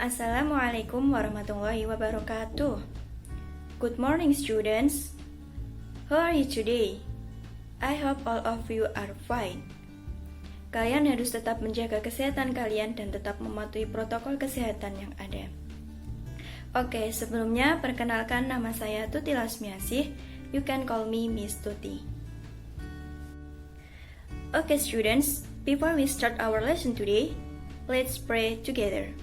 Assalamualaikum warahmatullahi wabarakatuh. Good morning, students. How are you today? I hope all of you are fine. Kalian harus tetap menjaga kesehatan kalian dan tetap mematuhi protokol kesehatan yang ada. Oke, sebelumnya perkenalkan nama saya Tuti Lasmiasih. You can call me Miss Tuti. Okay, students, before we start our lesson today, let's pray together.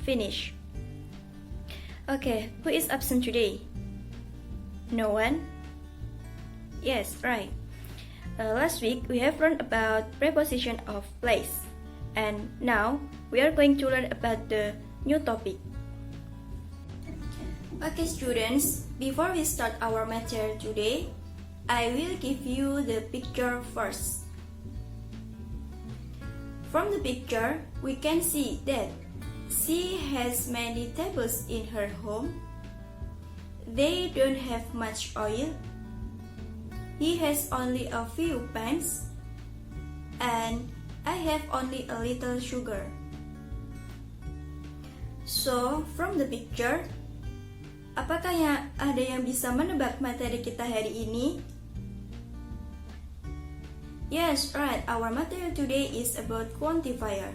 Finish. Okay, who is absent today? No one? Yes, right. Last week we have learned about preposition of place, and now we are going to learn about the new topic. Okay, students, before we start our material today, I will give you the picture first. From the picture, we can see that she has many tables in her home. They don't have much oil. He has only a few pans. And I have only a little sugar. So, from the picture, apakah ada yang bisa menebak materi kita hari ini? Yes, right. Our material today is about quantifier.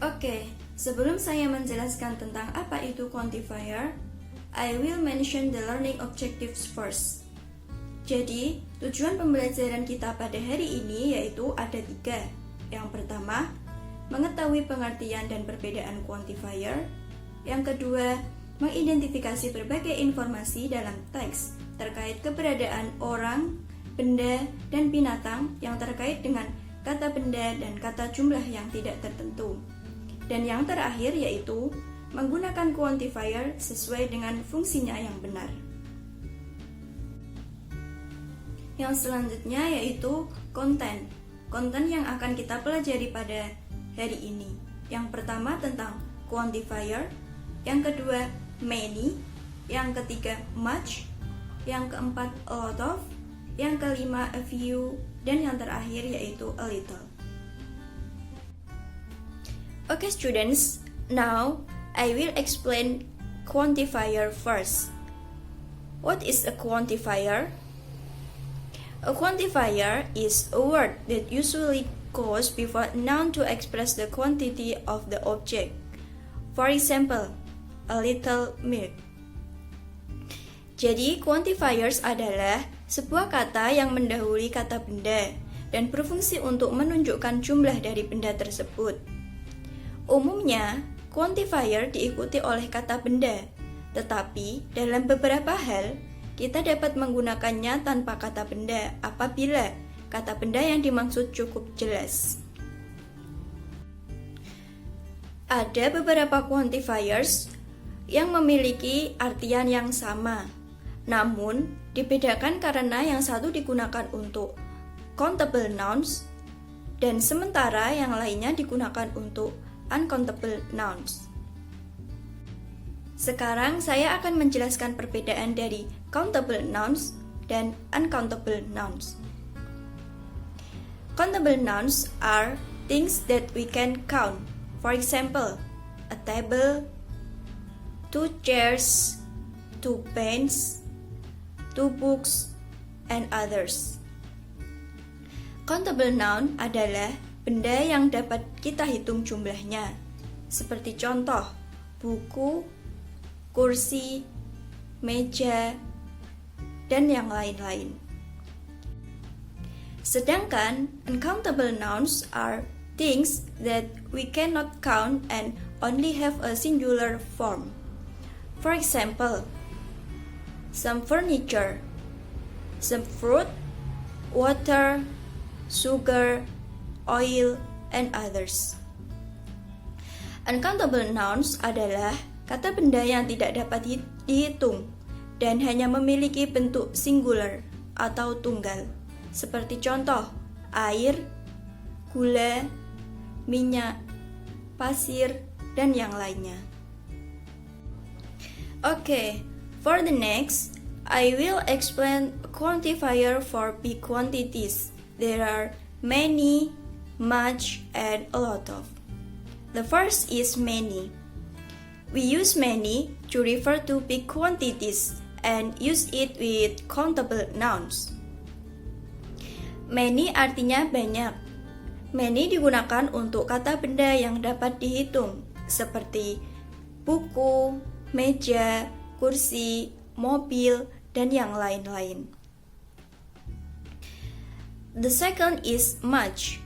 Oke, sebelum saya menjelaskan tentang apa itu quantifier, I will mention the learning objectives first. Jadi, tujuan pembelajaran kita pada hari ini yaitu ada 3. Yang pertama, mengetahui pengertian dan perbedaan quantifier. Yang kedua, mengidentifikasi berbagai informasi dalam teks terkait keberadaan orang, benda, dan binatang yang terkait dengan kata benda dan kata jumlah yang tidak tertentu. Dan yang terakhir yaitu menggunakan quantifier sesuai dengan fungsinya yang benar. Yang selanjutnya yaitu konten. Konten yang akan kita pelajari pada hari ini. Yang pertama tentang quantifier, yang kedua many, yang ketiga much, yang keempat a lot of, yang kelima a few, dan yang terakhir yaitu a little. Okay, students, now I will explain quantifier first. What is a quantifier? A quantifier is a word that usually goes before a noun to express the quantity of the object. For example, a little milk. Jadi, quantifiers adalah sebuah kata yang mendahului kata benda dan berfungsi untuk menunjukkan jumlah dari benda tersebut. Umumnya, quantifier diikuti oleh kata benda, tetapi dalam beberapa hal, kita dapat menggunakannya tanpa kata benda apabila kata benda yang dimaksud cukup jelas. Ada beberapa quantifiers yang memiliki artian yang sama, namun dibedakan karena yang satu digunakan untuk countable nouns dan sementara yang lainnya digunakan untuk uncountable nouns. Sekarang saya akan menjelaskan perbedaan dari countable nouns dan uncountable nouns. Countable nouns are things that we can count. For example, a table, 2 chairs, 2 pens, 2 books, and others. Countable noun adalah benda yang dapat kita hitung jumlahnya, seperti contoh, buku, kursi, meja, dan yang lain-lain. Sedangkan uncountable nouns are things that we cannot count and only have a singular form. For example, some furniture, some fruit, water, sugar, oil, and others. Uncountable nouns adalah kata benda yang tidak dapat dihitung dan hanya memiliki bentuk singular atau tunggal, seperti contoh air, gula, minyak, pasir, dan yang lainnya. Okay, for the next, I will explain a quantifier for big quantities there are many, much, and a lot of. The first is many. We use many to refer to big quantities and use it with countable nouns. Many artinya banyak. Many digunakan untuk kata benda yang dapat dihitung, seperti buku, meja, kursi, mobil, dan yang lain-lain. The second is much.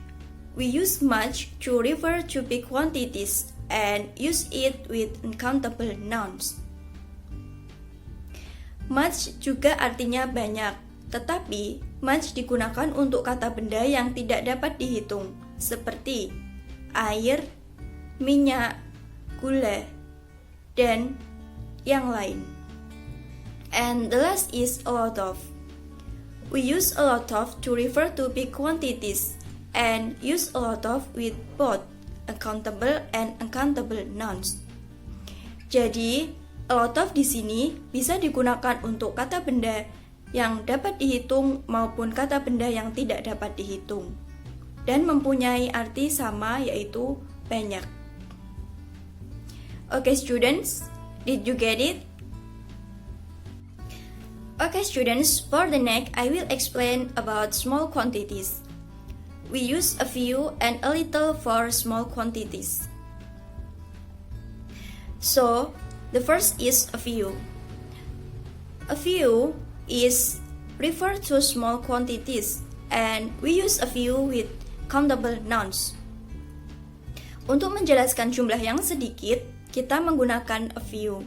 We use much to refer to big quantities and use it with uncountable nouns. Much juga artinya banyak, tetapi much digunakan untuk kata benda yang tidak dapat dihitung, seperti air, minyak, gula, dan yang lain. And the last is a lot of. We use a lot of to refer to big quantities and use a lot of with both uncountable and uncountable nouns. Jadi, a lot of di sini bisa digunakan untuk kata benda yang dapat dihitung maupun kata benda yang tidak dapat dihitung, dan mempunyai arti sama, yaitu banyak. Okay students, did you get it? Okay students, for the next I will explain about small quantities. We use a few and a little for small quantities. So, the first is a few. A few is refer to small quantities and we use a few with countable nouns. Untuk menjelaskan jumlah yang sedikit, kita menggunakan a few.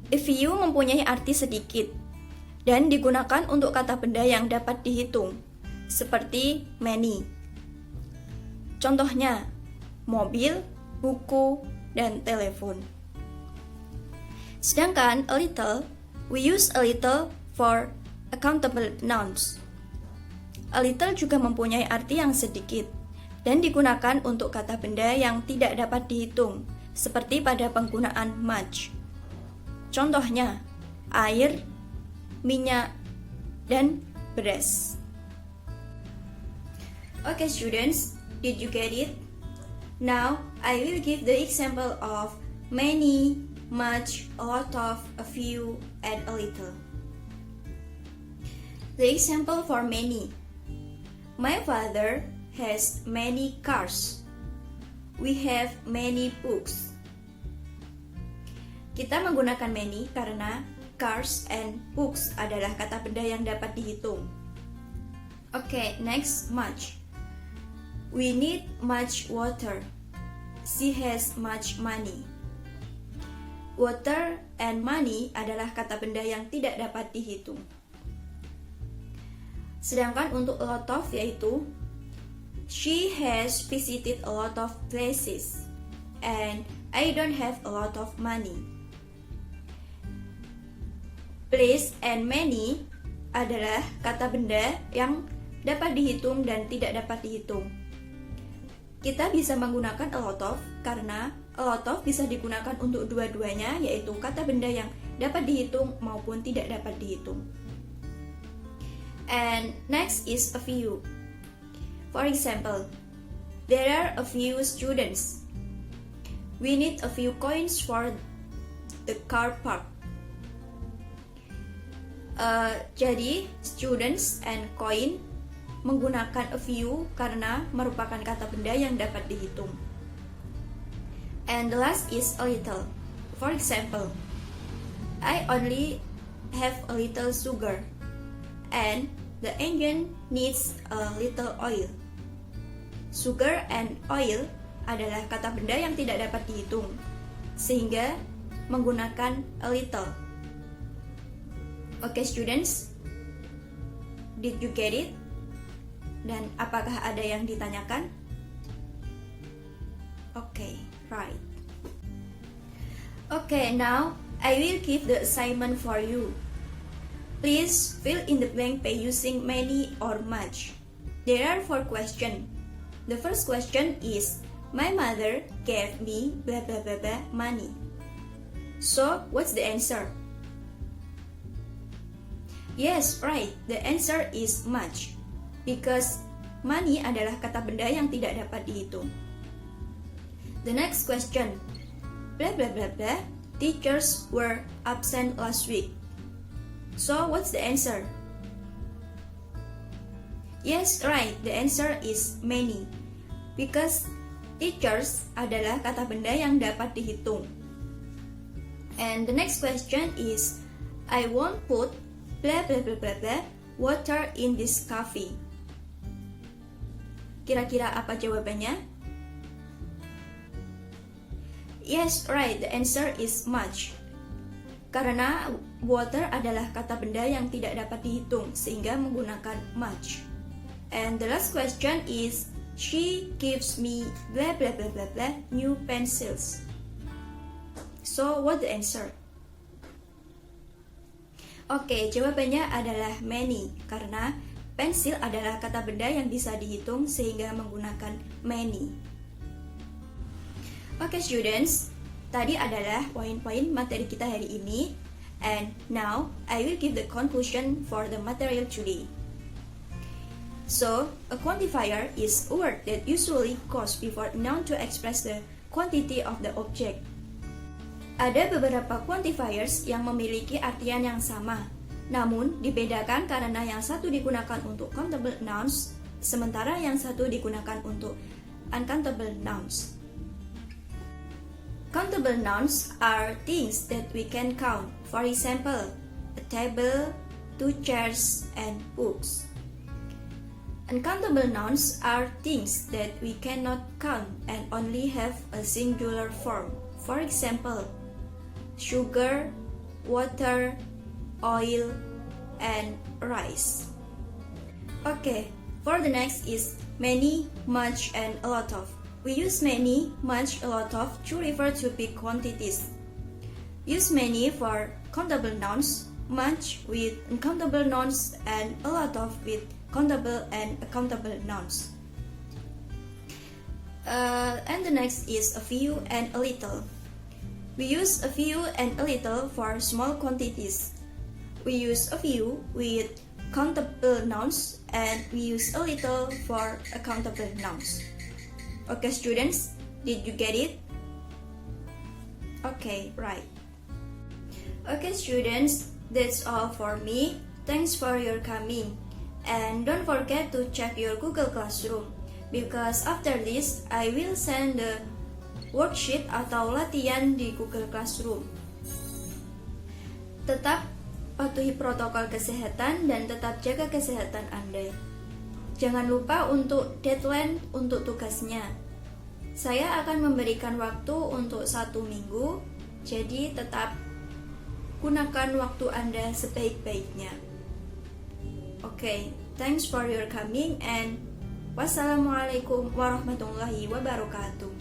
A few mempunyai arti sedikit dan digunakan untuk kata benda yang dapat dihitung, seperti many. Contohnya, mobil, buku, dan telepon. Sedangkan a little, we use a little for uncountable nouns. A little juga mempunyai arti yang sedikit dan digunakan untuk kata benda yang tidak dapat dihitung, seperti pada penggunaan much. Contohnya, air, minyak, dan beras. Okay students, did you get it? Now, I will give the example of many, much, a lot of, a few, and a little. The example for many. My father has many cars. We have many books. Kita menggunakan many karena cars and books adalah kata benda yang dapat dihitung. Okay, next, much. We need much water. She has much money. Water and money adalah kata benda yang tidak dapat dihitung. Sedangkan untuk a lot of yaitu she has visited a lot of places and I don't have a lot of money. Place and many adalah kata benda yang dapat dihitung dan tidak dapat dihitung. Kita bisa menggunakan a lot of karena a lot of bisa digunakan untuk dua-duanya, yaitu kata benda yang dapat dihitung maupun tidak dapat dihitung. And next is a few. For example, there are a few students. We need a few coins for the car park. Jadi, students and coin menggunakan a few karena merupakan kata benda yang dapat dihitung. And the last is a little. For example, I only have a little sugar and the engine needs a little oil. Sugar and oil adalah kata benda yang tidak dapat dihitung, sehingga menggunakan a little. Okay students, did you get it? Dan apakah ada yang ditanyakan? Okay, right. Okay, now I will give the assignment for you. Please fill in the blank by using many or much. There are 4 questions. The first question is, my mother gave me blah blah blah blah money. So, what's the answer? Yes, right. The answer is much. because money adalah kata benda yang tidak dapat dihitung. The next question. Blah blah blah blah. Teachers were absent last week. So what's the answer? Yes, right. The answer is many. Because teachers adalah kata benda yang dapat dihitung. And the next question is, I won't put blah blah blah blah blah water in this coffee. Kira-kira apa jawabannya? Yes, right. The answer is much. Karena water adalah kata benda yang tidak dapat dihitung, sehingga menggunakan much. And the last question is, she gives me blah blah blah blah blah new pencils. So what the answer? Oke, jawabannya adalah many, karena pensil adalah kata benda yang bisa dihitung sehingga menggunakan many. Oke students, tadi adalah poin-poin materi kita hari ini. And now, I will give the conclusion for the material today. So, a quantifier is a word that usually goes before a noun to express the quantity of the object. Ada beberapa quantifiers yang memiliki artian yang sama, namun dibedakan karena yang satu digunakan untuk countable nouns, sementara yang satu digunakan untuk uncountable nouns. Countable nouns are things that we can count. For example, a table, 2 chairs, and books. Uncountable nouns are things that we cannot count and only have a singular form. For example, sugar, water, oil, and rice. Okay, for the next is many, much, and a lot of. We use many, much, a lot of to refer to big quantities. Use many for countable nouns, much with uncountable nouns, and a lot of with countable and uncountable nouns. And the next is a few and a little. We use a few and a little for small quantities. We use a few with countable nouns, and we use a little for uncountable nouns. Okay students, did you get it? Okay, right. Okay students, that's all for me. Thanks for your coming. And don't forget to check your Google Classroom, because after this, I will send the worksheet atau latihan di Google Classroom. Tetap patuhi protokol kesehatan dan tetap jaga kesehatan Anda. Jangan lupa untuk deadline untuk tugasnya. Saya akan memberikan waktu untuk 1 minggu, jadi tetap gunakan waktu Anda sebaik-baiknya. Okay, thanks for your coming and wassalamualaikum warahmatullahi wabarakatuh.